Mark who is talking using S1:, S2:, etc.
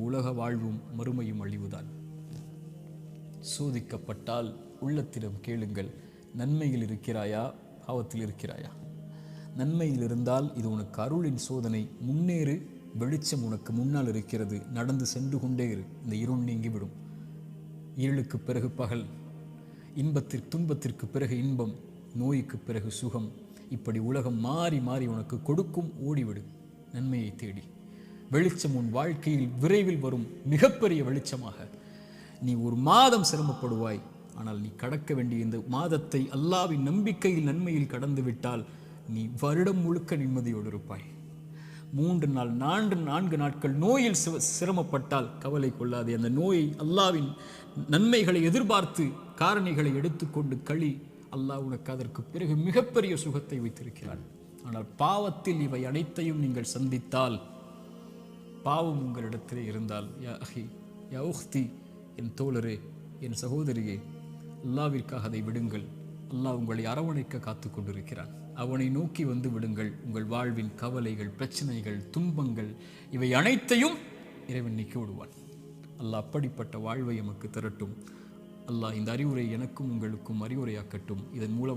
S1: உலக வாழ்வும் மறுமையும் அழிவுதான். சோதிக்கப்பட்டால் உள்ளத்திடம் கேளுங்கள், நன்மையில் இருக்கிறாயா, பாவத்தில் இருக்கிறாயா? நன்மையில் இருந்தால் இது உனக்கு அருளின் சோதனை, முன்னேறு, வெளிச்சம் உனக்கு முன்னால் இருக்கிறது, நடந்து சென்று கொண்டே இரு, இந்த இருள் நீங்கிவிடும். இருளுக்கு பிறகு பகல், துன்பத்திற்கு பிறகு இன்பம், நோய்க்கு பிறகு சுகம். இப்படி உலகம் மாறி மாறி உனக்கு கொடுக்கும். ஓடிவிடு நன்மையை தேடி. வெளிச்சம் உன் வாழ்க்கையில் விரைவில் வரும், மிகப்பெரிய வெளிச்சமாக. நீ ஒரு மாதம் சிரமப்படுவாய், ஆனால் நீ கடக்க வேண்டிய இந்த மாதத்தை அல்லாஹ்வின் நம்பிக்கையில் நன்மையில் கடந்து விட்டால் நீ வருடம் முழுக்க நிம்மதியோடு இருப்பாய். 3 நாள் 4 நாட்கள் நோயில் சிரமப்பட்டால் கவலை கொள்ளாதே. அந்த நோயை அல்லாஹ்வின் நன்மைகளை எதிர்பார்த்து காரணிகளை எடுத்துக்கொண்டு களி. அல்லாஹ் உனக்கு அதற்கு பிறகு மிகப்பெரிய சுகத்தை வைத்திருக்கிறான். ஆனால் பாவத்தில் இவை அனைத்தையும் நீங்கள் சந்தித்தால், பாவம் உங்களிடத்திலே இருந்தால், யா அஹி யா உஹ்தி, என் தோழரே, என் சகோதரியே, அல்லாஹ்விற்காக அதை விடுங்கள். அல்லாஹ் உங்களை அரவணைக்க காத்து கொண்டிருக்கிறான். அவனை நோக்கி வந்து விடுங்கள். உங்கள் வாழ்வின் கவலைகள், பிரச்சனைகள், துன்பங்கள் இவை அனைத்தையும் இறைவன் நீக்கி விடுவான். அல்லாஹ் அப்படிப்பட்ட வாழ்வை எமக்கு தரட்டும். அல்லாஹ் இந்த அறிவுரை எனக்கும் உங்களுக்கும் அறிவுரையாக்கட்டும். இதன் மூலம்